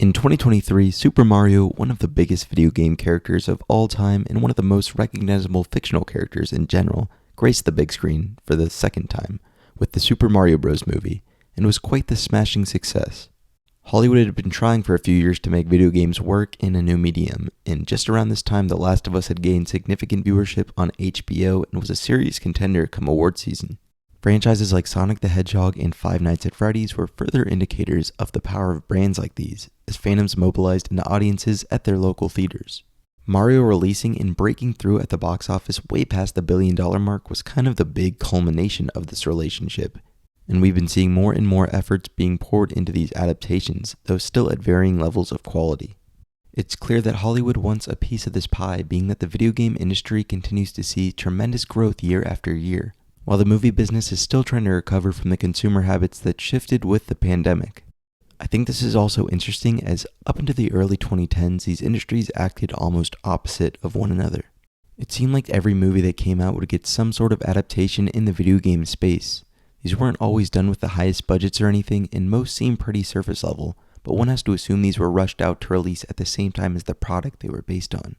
In 2023, Super Mario, one of the biggest video game characters of all time and one of the most recognizable fictional characters in general, graced the big screen for the second time with the Super Mario Bros. Movie, and was quite the smashing success. Hollywood had been trying for a few years to make video games work in a new medium, and just around this time, The Last of Us had gained significant viewership on HBO and was a serious contender come award season. Franchises like Sonic the Hedgehog and Five Nights at Freddy's were further indicators of the power of brands like these, as fandoms mobilized into audiences at their local theaters. Mario releasing and breaking through at the box office way past the $1 billion mark was kind of the big culmination of this relationship, and we've been seeing more and more efforts being poured into these adaptations, though still at varying levels of quality. It's clear that Hollywood wants a piece of this pie, being that the video game industry continues to see tremendous growth year after year, while the movie business is still trying to recover from the consumer habits that shifted with the pandemic. I think this is also interesting as up into the early 2010s, these industries acted almost opposite of one another. It seemed like every movie that came out would get some sort of adaptation in the video game space. These weren't always done with the highest budgets or anything, and most seemed pretty surface level, but one has to assume these were rushed out to release at the same time as the product they were based on.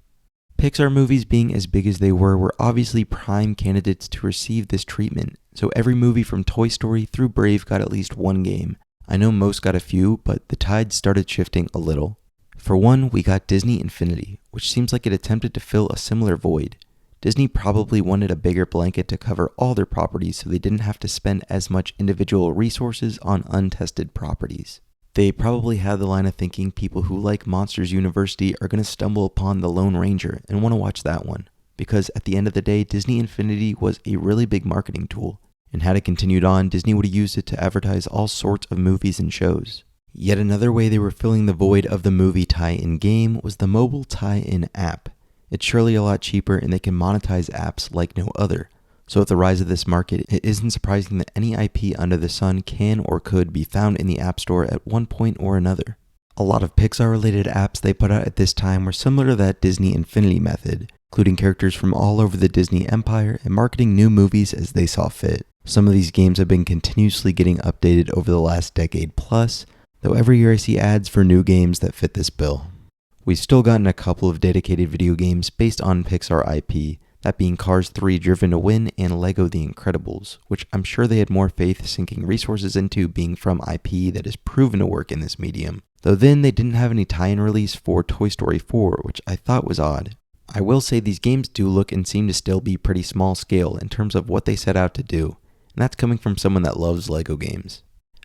Pixar movies, being as big as they were obviously prime candidates to receive this treatment, so every movie from Toy Story through Brave got at least one game. I know most got a few, but the tide started shifting a little. For one, we got Disney Infinity, which seems like it attempted to fill a similar void. Disney probably wanted a bigger blanket to cover all their properties so they didn't have to spend as much individual resources on untested properties. They probably had the line of thinking people who like Monsters University are going to stumble upon The Lone Ranger and want to watch that one, because at the end of the day, Disney Infinity was a really big marketing tool, and had it continued on, Disney would have used it to advertise all sorts of movies and shows. Yet another way they were filling the void of the movie tie-in game was the mobile tie-in app. It's surely a lot cheaper and they can monetize apps like no other. So with the rise of this market, it isn't surprising that any IP under the sun can or could be found in the App Store at one point or another. A lot of Pixar-related apps they put out at this time were similar to that Disney Infinity method, including characters from all over the Disney empire and marketing new movies as they saw fit. Some of these games have been continuously getting updated over the last decade plus, though every year I see ads for new games that fit this bill. We've still gotten a couple of dedicated video games based on Pixar IP, that being Cars 3 Driven to Win and Lego The Incredibles, which I'm sure they had more faith sinking resources into being from IP that is proven to work in this medium. Though then they didn't have any tie-in release for Toy Story 4, which I thought was odd. I will say these games do look and seem to still be pretty small scale in terms of what they set out to do, and that's coming from someone that loves Lego games.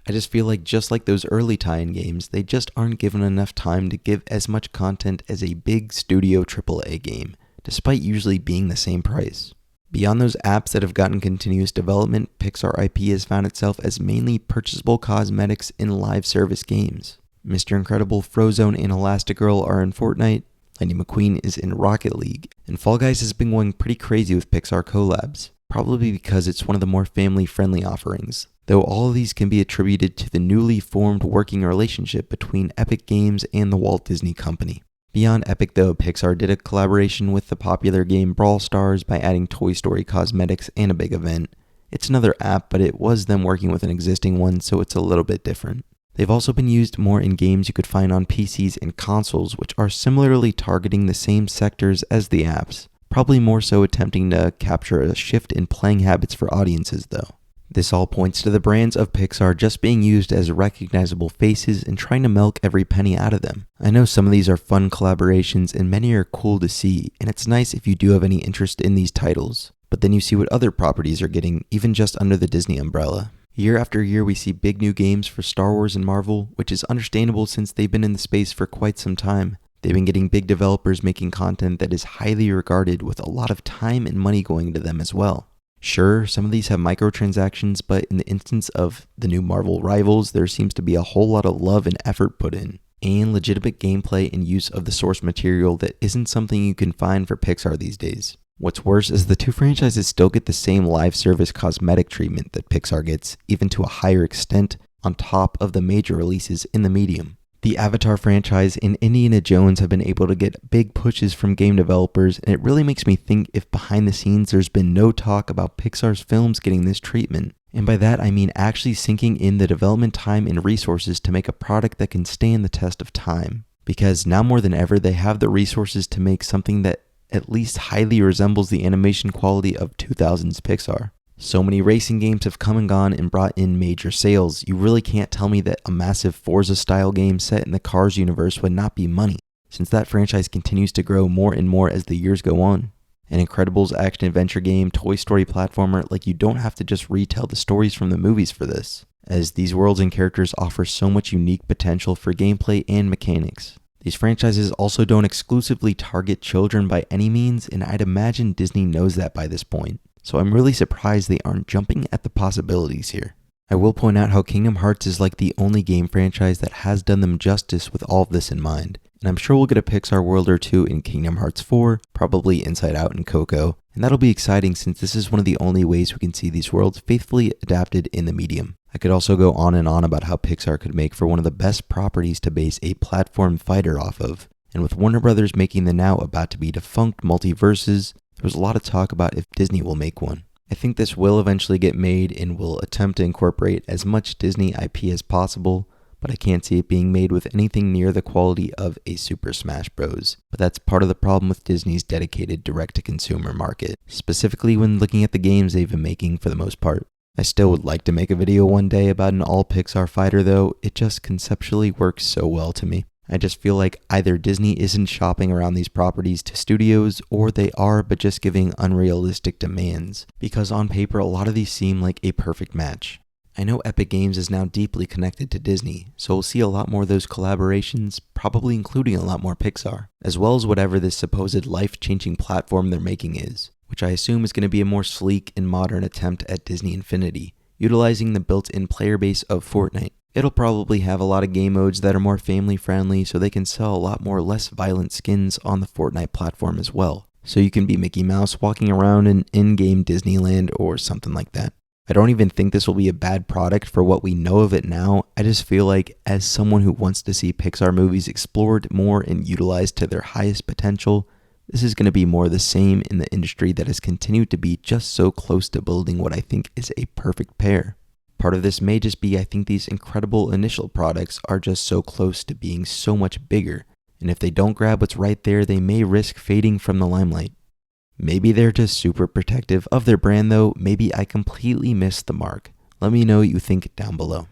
I just feel like just like those early tie-in games, they just aren't given enough time to give as much content as a big studio AAA game, despite usually being the same price. Beyond those apps that have gotten continuous development, Pixar IP has found itself as mainly purchasable cosmetics in live service games. Mr. Incredible, Frozone, and Elastigirl are in Fortnite, Lightning McQueen is in Rocket League, and Fall Guys has been going pretty crazy with Pixar collabs, probably because it's one of the more family-friendly offerings, though all of these can be attributed to the newly formed working relationship between Epic Games and the Walt Disney Company. Beyond Epic though, Pixar did a collaboration with the popular game Brawl Stars by adding Toy Story cosmetics and a big event. It's another app, but it was them working with an existing one, so it's a little bit different. They've also been used more in games you could find on PCs and consoles, which are similarly targeting the same sectors as the apps, probably more so attempting to capture a shift in playing habits for audiences though. This all points to the brands of Pixar just being used as recognizable faces and trying to milk every penny out of them. I know some of these are fun collaborations and many are cool to see, and it's nice if you do have any interest in these titles. But then you see what other properties are getting, even just under the Disney umbrella. Year after year we see big new games for Star Wars and Marvel, which is understandable since they've been in the space for quite some time. They've been getting big developers making content that is highly regarded with a lot of time and money going into them as well. Sure, some of these have microtransactions, but in the instance of the new Marvel Rivals, there seems to be a whole lot of love and effort put in, and legitimate gameplay and use of the source material that isn't something you can find for Pixar these days. What's worse is the two franchises still get the same live service cosmetic treatment that Pixar gets, even to a higher extent, on top of the major releases in the medium. The Avatar franchise and Indiana Jones have been able to get big pushes from game developers, and it really makes me think if behind the scenes there's been no talk about Pixar's films getting this treatment. And by that I mean actually sinking in the development time and resources to make a product that can stand the test of time. Because now more than ever, they have the resources to make something that at least highly resembles the animation quality of 2000s Pixar. So many racing games have come and gone and brought in major sales. You really can't tell me that a massive Forza-style game set in the Cars universe would not be money, since that franchise continues to grow more and more as the years go on. An Incredibles action-adventure game, Toy Story platformer, like you don't have to just retell the stories from the movies for this, as these worlds and characters offer so much unique potential for gameplay and mechanics. These franchises also don't exclusively target children by any means, and I'd imagine Disney knows that by this point. So I'm really surprised they aren't jumping at the possibilities here. I will point out how Kingdom Hearts is like the only game franchise that has done them justice with all of this in mind. And I'm sure we'll get a Pixar world or two in Kingdom Hearts 4, probably Inside Out and Coco, and that'll be exciting since this is one of the only ways we can see these worlds faithfully adapted in the medium. I could also go on and on about how Pixar could make for one of the best properties to base a platform fighter off of, and with Warner Brothers making the now about to be defunct multiverses, there was a lot of talk about if Disney will make one. I think this will eventually get made and will attempt to incorporate as much Disney IP as possible, but I can't see it being made with anything near the quality of a Super Smash Bros. But that's part of the problem with Disney's dedicated direct-to-consumer market, specifically when looking at the games they've been making for the most part. I still would like to make a video one day about an all-Pixar fighter though, it just conceptually works so well to me. I just feel like either Disney isn't shopping around these properties to studios, or they are but just giving unrealistic demands, because on paper a lot of these seem like a perfect match. I know Epic Games is now deeply connected to Disney, so we'll see a lot more of those collaborations, probably including a lot more Pixar, as well as whatever this supposed life-changing platform they're making is, which I assume is going to be a more sleek and modern attempt at Disney Infinity, utilizing the built-in player base of Fortnite. It'll probably have a lot of game modes that are more family-friendly, so they can sell a lot more less violent skins on the Fortnite platform as well. So you can be Mickey Mouse walking around in in-game Disneyland or something like that. I don't even think this will be a bad product for what we know of it now. I just feel like, as someone who wants to see Pixar movies explored more and utilized to their highest potential, this is going to be more the same in the industry that has continued to be just so close to building what I think is a perfect pair. Part of this may just be I think these incredible initial products are just so close to being so much bigger, and if they don't grab what's right there, they may risk fading from the limelight. Maybe they're just super protective of their brand though, maybe I completely missed the mark. Let me know what you think down below.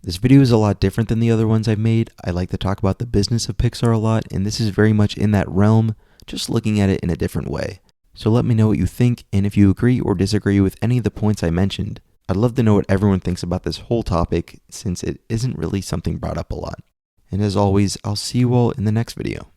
This video is a lot different than the other ones I've made. I like to talk about the business of Pixar a lot, and this is very much in that realm, just looking at it in a different way. So let me know what you think, and if you agree or disagree with any of the points I mentioned. I'd love to know what everyone thinks about this whole topic, since it isn't really something brought up a lot. And as always, I'll see you all in the next video.